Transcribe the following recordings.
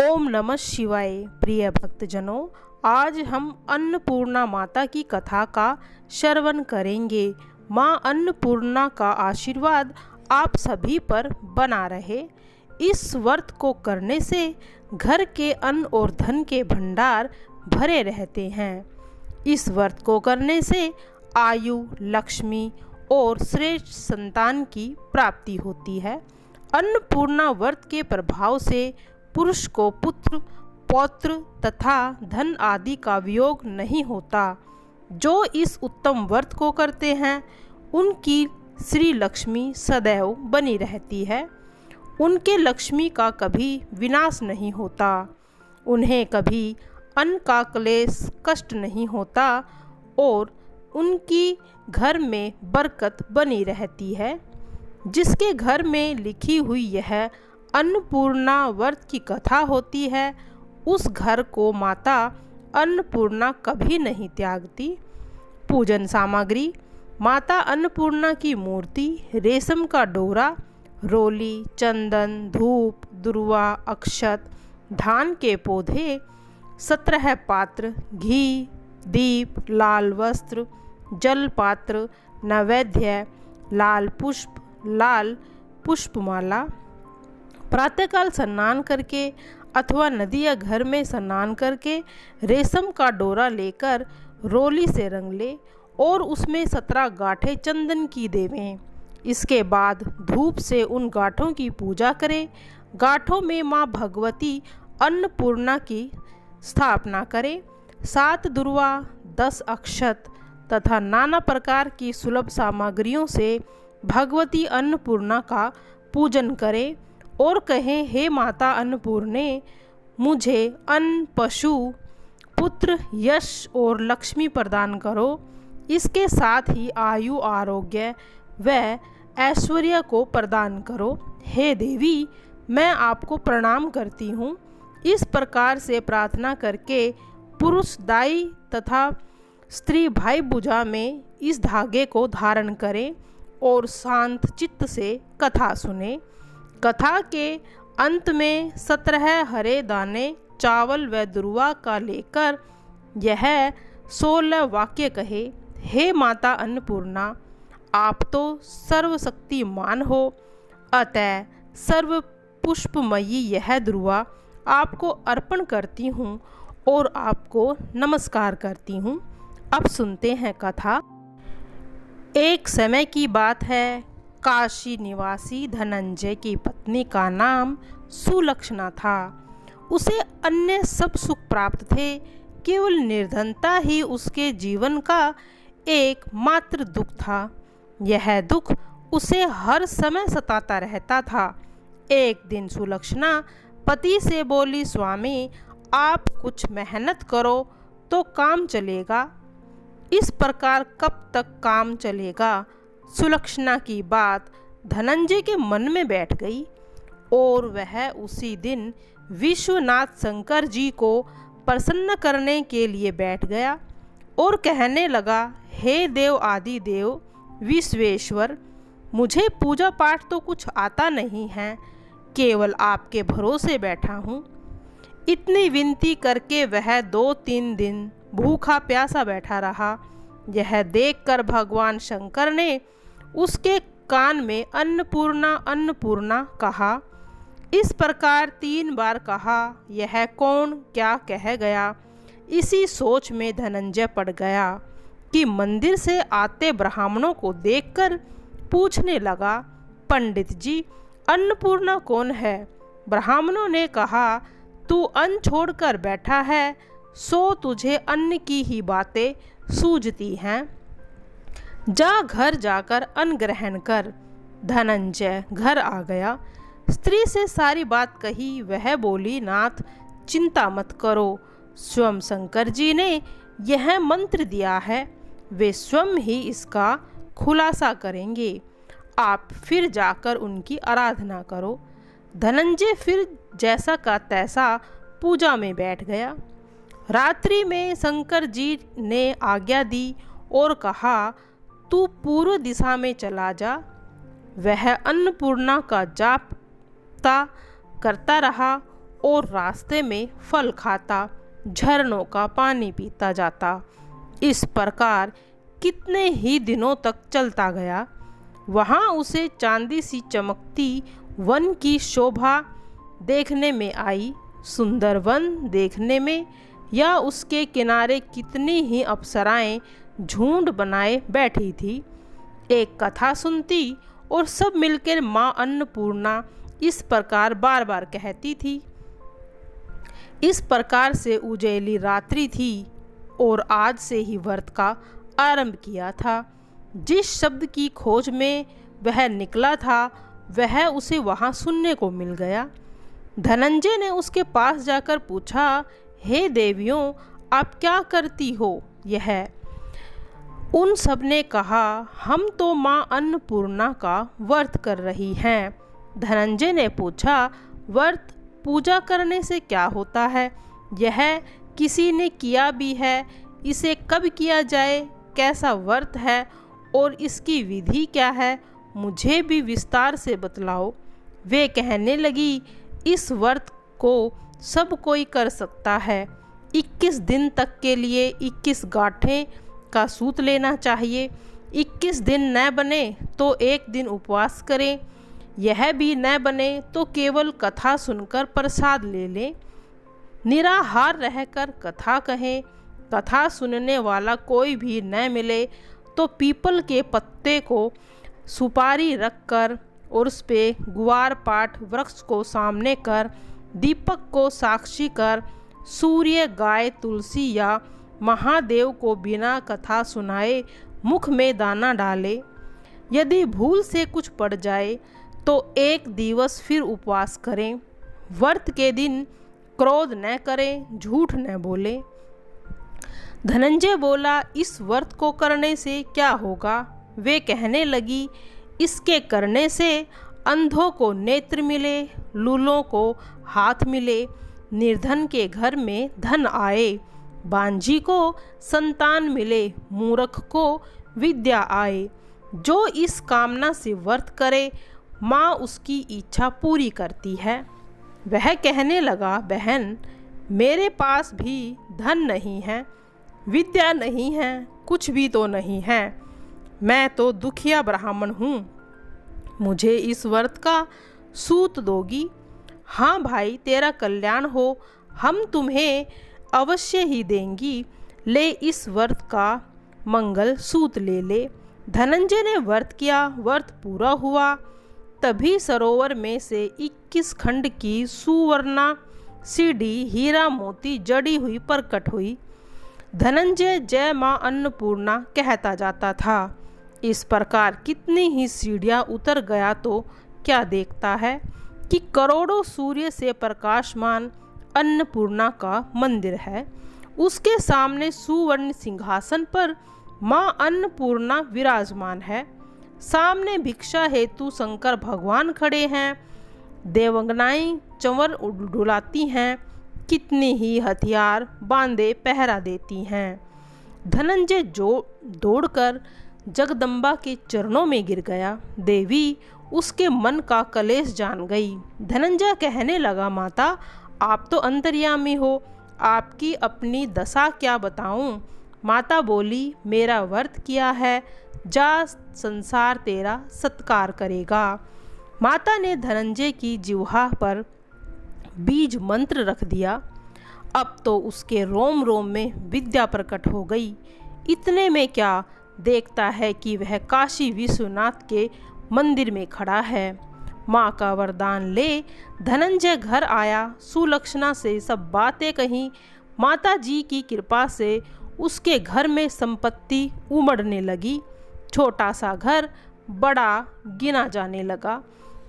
ओम नमः शिवाय। प्रिय भक्तजनों, आज हम अन्नपूर्णा माता की कथा का श्रवण करेंगे। माँ अन्नपूर्णा का आशीर्वाद आप सभी पर बना रहे। इस व्रत को करने से घर के अन्न और धन के भंडार भरे रहते हैं। इस व्रत को करने से आयु, लक्ष्मी और श्रेष्ठ संतान की प्राप्ति होती है। अन्नपूर्णा व्रत के प्रभाव से पुरुष को पुत्र, पौत्र तथा धन आदि का वियोग नहीं होता। जो इस उत्तम व्रत को करते हैं उनकी श्री लक्ष्मी सदैव बनी रहती है। उनके लक्ष्मी का कभी विनाश नहीं होता। उन्हें कभी अन्न का क्लेश कष्ट नहीं होता और उनकी घर में बरकत बनी रहती है। जिसके घर में लिखी हुई यह अन्नपूर्णा व्रत की कथा होती है, उस घर को माता अन्नपूर्णा कभी नहीं त्यागती। पूजन सामग्री: माता अन्नपूर्णा की मूर्ति, रेशम का डोरा, रोली, चंदन, धूप, दुर्वा, अक्षत, धान के पौधे, 17 पात्र, घी, दीप, लाल वस्त्र, जल पात्र, नैवेद्य, लाल पुष्पमाला। प्रातःकाल स्नान करके अथवा नदी या घर में स्नान करके रेशम का डोरा लेकर रोली से रंग ले और उसमें 17 गांठें चंदन की देवें। इसके बाद धूप से उन गांठों की पूजा करें। गांठों में माँ भगवती अन्नपूर्णा की स्थापना करें। 7 दुर्वा, 10 अक्षत तथा नाना प्रकार की सुलभ सामग्रियों से भगवती अन्नपूर्णा का पूजन करें और कहें, हे माता अन्नपूर्णे, मुझे अन्न, पशु, पुत्र, यश और लक्ष्मी प्रदान करो। इसके साथ ही आयु, आरोग्य व ऐश्वर्य को प्रदान करो। हे देवी, मैं आपको प्रणाम करती हूँ। इस प्रकार से प्रार्थना करके पुरुष दाई तथा स्त्री भाई भुजा में इस धागे को धारण करें और शांत चित्त से कथा सुने। कथा के अंत में 17 हरे दाने चावल व दुर्वा का लेकर यह 16 वाक्य कहे, हे माता अन्नपूर्णा, आप तो सर्वशक्तिमान हो, अतः सर्व पुष्पमयी यह दुर्वा आपको अर्पण करती हूँ और आपको नमस्कार करती हूँ। अब सुनते हैं कथा। एक समय की बात है। काशी निवासी धनंजय की पत्नी का नाम सुलक्षणा था। उसे अन्य सब सुख प्राप्त थे, केवल निर्धनता ही उसके जीवन का एकमात्र दुख था। यह दुख उसे हर समय सताता रहता था। एक दिन सुलक्षणा पति से बोली, स्वामी, आप कुछ मेहनत करो तो काम चलेगा। इस प्रकार कब तक काम चलेगा? सुलक्षणा की बात धनंजय के मन में बैठ गई और वह उसी दिन विश्वनाथ शंकर जी को प्रसन्न करने के लिए बैठ गया और कहने लगा, हे देव आदि देव विश्वेश्वर, मुझे पूजा पाठ तो कुछ आता नहीं है, केवल आपके भरोसे बैठा हूँ। इतनी विनती करके वह 2-3 दिन भूखा प्यासा बैठा रहा। यह देखकर भगवान शंकर ने उसके कान में अन्नपूर्णा अन्नपूर्णा कहा। इस प्रकार 3 बार कहा। यह कौन क्या कह गया? इसी सोच में धनंजय पड़ गया कि मंदिर से आते ब्राह्मणों को देखकर पूछने लगा, पंडित जी, अन्नपूर्णा कौन है? ब्राह्मणों ने कहा, तू अन्न छोड़कर बैठा है, सो तुझे अन्न की ही बातें सूझती हैं। जा घर जाकर अन्न ग्रहण कर। धनंजय घर आ गया। स्त्री से सारी बात कही। वह बोली, नाथ, चिंता मत करो, स्वयं शंकर जी ने यह मंत्र दिया है, वे स्वयं ही इसका खुलासा करेंगे। आप फिर जाकर उनकी आराधना करो। धनंजय फिर जैसा का तैसा पूजा में बैठ गया। रात्रि में शंकर जी ने आज्ञा दी और कहा, तू पूर्व दिशा में चला जा। वह अन्नपूर्णा का जाप करता रहा और रास्ते में फल खाता, झरनों का पानी पीता जाता। इस प्रकार कितने ही दिनों तक चलता गया। वहाँ उसे चांदी सी चमकती वन की शोभा देखने में आई। सुंदर वन देखने में या उसके किनारे कितनी ही अप्सराएं झुंड बनाए बैठी थी। एक कथा सुनती और सब मिलकर माँ अन्नपूर्णा इस प्रकार बार बार कहती थी। इस प्रकार से उजेली रात्रि थी और आज से ही व्रत का आरंभ किया था। जिस शब्द की खोज में वह निकला था वह उसे वहाँ सुनने को मिल गया। धनंजय ने उसके पास जाकर पूछा, हे देवियों, आप क्या करती हो यह? उन सब ने कहा, हम तो माँ अन्नपूर्णा का व्रत कर रही हैं। धनंजय ने पूछा, व्रत पूजा करने से क्या होता है? यह किसी ने किया भी है? इसे कब किया जाए? कैसा व्रत है और इसकी विधि क्या है? मुझे भी विस्तार से बतलाओ। वे कहने लगी, इस व्रत को सब कोई कर सकता है। 21 दिन तक के लिए 21 गांठें का सूत लेना चाहिए। 21 दिन न बने तो एक दिन उपवास करें। यह भी न बने तो केवल कथा सुनकर प्रसाद ले लें। निराहार रहकर कथा कहें। कथा सुनने वाला कोई भी न मिले तो पीपल के पत्ते को सुपारी रखकर और उस पे गुआर पाठ वृक्ष को सामने कर, दीपक को साक्षी कर, सूर्य, गाय, तुलसी या महादेव को बिना कथा सुनाए मुख में दाना डाले। यदि भूल से कुछ पड़ जाए तो एक दिवस फिर उपवास करें। व्रत के दिन क्रोध न करें, झूठ न बोले। धनंजय बोला, इस व्रत को करने से क्या होगा? वे कहने लगी, इसके करने से अंधों को नेत्र मिले, लूलों को हाथ मिले, निर्धन के घर में धन आए, बांझी को संतान मिले, मूर्ख को विद्या आए। जो इस कामना से व्रत करे माँ उसकी इच्छा पूरी करती है। वह कहने लगा, बहन, मेरे पास भी धन नहीं है, विद्या नहीं है, कुछ भी तो नहीं है। मैं तो दुखिया ब्राह्मण हूँ। मुझे इस व्रत का सूत दोगी? हाँ भाई, तेरा कल्याण हो, हम तुम्हें अवश्य ही देंगी। ले इस व्रत का मंगल सूत ले ले। धनंजय ने व्रत किया। व्रत पूरा हुआ। तभी सरोवर में से 21 खंड की सुवर्णा सीढ़ी हीरा मोती जड़ी हुई प्रकट हुई। धनंजय जय माँ अन्नपूर्णा कहता जाता था। इस प्रकार कितनी ही सीढ़ियाँ उतर गया तो क्या देखता है कि करोड़ों सूर्य से प्रकाशमान अन्नपूर्णा का मंदिर है। उसके सामने सुवर्ण सिंहासन पर माँ अन्नपूर्णा विराजमान है। सामने भिक्षा हेतु शंकर भगवान खड़े हैं। देवंगनाएं चंवर डुलाती हैं। कितनी ही हथियार बांधे पहरा देती हैं। धनंजय दौड़कर जगदम्बा के चरणों में गिर गया। देवी उसके मन का कलेश जान गई। धनंजय कहने लगा, माता, आप तो अंतर्यामी हो, आपकी अपनी दशा क्या बताऊं? माता बोली, मेरा व्रत किया है, जा, संसार तेरा सत्कार करेगा। माता ने धनंजय की जिह्वा पर बीज मंत्र रख दिया। अब तो उसके रोम रोम में विद्या प्रकट हो गई। इतने में क्या देखता है कि वह काशी विश्वनाथ के मंदिर में खड़ा है। माँ का वरदान ले धनंजय घर आया। सुलक्षणा से सब बातें कहीं। माता जी की कृपा से उसके घर में संपत्ति उमड़ने लगी। छोटा सा घर बड़ा गिना जाने लगा।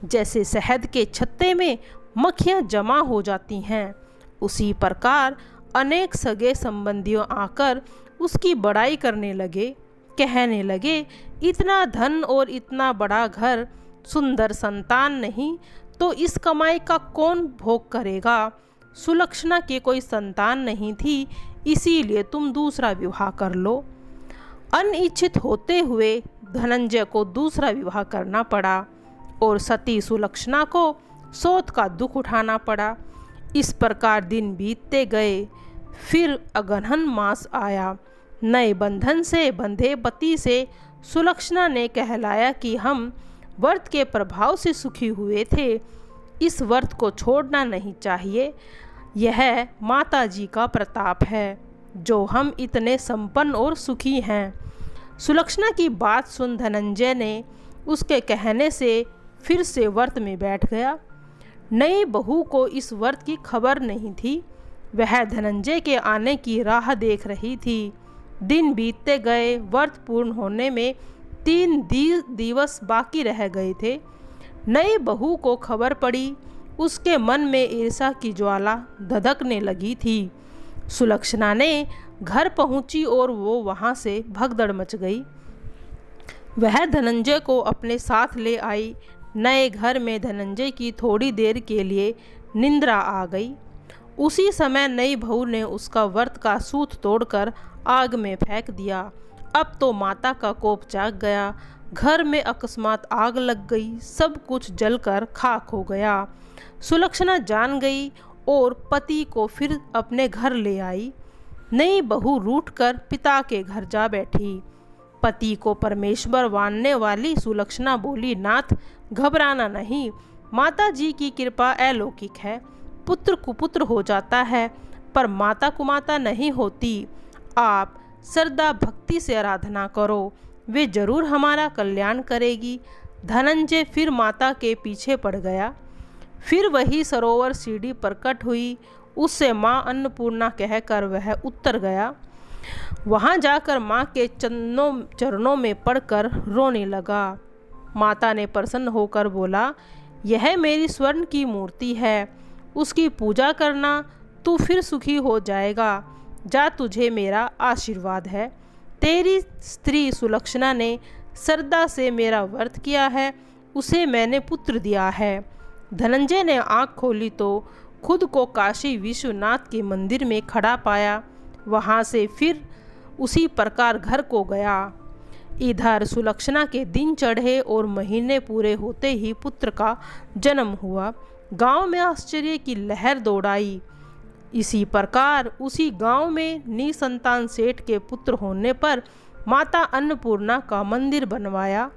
जैसे शहद के छत्ते में मक्खियाँ जमा हो जाती हैं, उसी प्रकार अनेक सगे संबंधियों आकर उसकी बड़ाई करने लगे। कहने लगे, इतना धन और इतना बड़ा घर, सुंदर संतान नहीं तो इस कमाई का कौन भोग करेगा? सुलक्षणा के कोई संतान नहीं थी, इसीलिए तुम दूसरा विवाह कर लो। अनिच्छित होते हुए धनंजय को दूसरा विवाह करना पड़ा और सती सुलक्षणा को सौत का दुख उठाना पड़ा। इस प्रकार दिन बीतते गए। फिर अगहन मास आया। नए बंधन से बंधे पति से सुलक्षणा ने कहलाया कि हम व्रत के प्रभाव से सुखी हुए थे, इस व्रत को छोड़ना नहीं चाहिए। यह माता जी का प्रताप है जो हम इतने संपन्न और सुखी हैं। सुलक्षणा की बात सुन धनंजय ने उसके कहने से फिर से व्रत में बैठ गया। नई बहू को इस व्रत की खबर नहीं थी। वह धनंजय के आने की राह देख रही थी। दिन बीतते गए। व्रत पूर्ण होने में 3 दिवस बाकी रह गए थे। नई बहू को खबर पड़ी। उसके मन में ईर्ष्या की ज्वाला धधकने लगी थी। सुलक्षणा ने घर पहुंची और वो वहां से भगदड़ मच गई। वह धनंजय को अपने साथ ले आई। नए घर में धनंजय की थोड़ी देर के लिए निंद्रा आ गई। उसी समय नई बहू ने उसका व्रत का सूत तोड़कर आग में फेंक दिया। अब तो माता का कोप जाग गया। घर में अकस्मात आग लग गई। सब कुछ जलकर खाक हो गया। सुलक्षणा जान गई और पति को फिर अपने घर ले आई। नई बहू रूठकर पिता के घर जा बैठी। पति को परमेश्वर मानने वाली सुलक्षणा बोली, नाथ घबराना नहीं, माता जी की कृपा अलौकिक है। पुत्र कुपुत्र हो जाता है पर माता कुमाता नहीं होती। आप श्रद्धा भक्ति से आराधना करो, वे जरूर हमारा कल्याण करेगी। धनंजय फिर माता के पीछे पड़ गया। फिर वही सरोवर सीढ़ी पर कट हुई। उससे माँ अन्नपूर्णा कहकर वह उतर गया। वहाँ जाकर माँ के चरणों में पड़कर रोने लगा। माता ने प्रसन्न होकर बोला, यह मेरी स्वर्ण की मूर्ति है, उसकी पूजा करना, तू फिर सुखी हो जाएगा। जा, तुझे मेरा आशीर्वाद है। तेरी स्त्री सुलक्षणा ने श्रद्धा से मेरा व्रत किया है, उसे मैंने पुत्र दिया है। धनंजय ने आँख खोली तो खुद को काशी विश्वनाथ के मंदिर में खड़ा पाया। वहाँ से फिर उसी प्रकार घर को गया। इधर सुलक्षणा के दिन चढ़े और महीने पूरे होते ही पुत्र का जन्म हुआ। गांव में आश्चर्य की लहर दौड़ाई। इसी प्रकार उसी गांव में निसंतान सेठ के पुत्र होने पर माता अन्नपूर्णा का मंदिर बनवाया।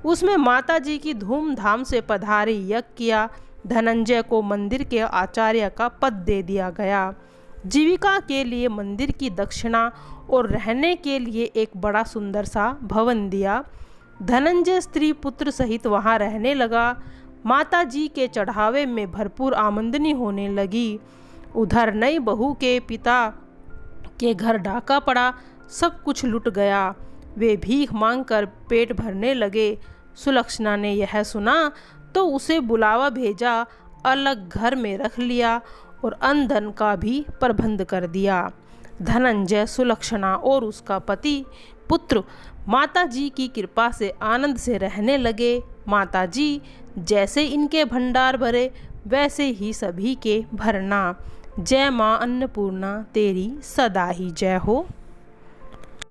उसमें माता जी की धूमधाम से पधारी यज्ञ किया। धनंजय को मंदिर के आचार्य का पद दे दिया गया। जीविका के लिए मंदिर की दक्षिणा और रहने के लिए एक बड़ा सुंदर सा भवन दिया। धनंजय स्त्री पुत्र सहित वहां रहने लगा। माता जी के चढ़ावे में भरपूर आमदनी होने लगी। उधर नई बहू के पिता के घर डाका पड़ा, सब कुछ लुट गया। वे भीख मांगकर पेट भरने लगे। सुलक्षणा ने यह सुना तो उसे बुलावा भेजा, अलग घर में रख लिया और अन्न धन का भी प्रबंध कर दिया। धनंजय, सुलक्षणा और उसका पति पुत्र माता जी की कृपा से आनंद से रहने लगे। माता जी जैसे इनके भंडार भरे वैसे ही सभी के भरना। जय माँ अन्नपूर्णा, तेरी सदा ही जय हो।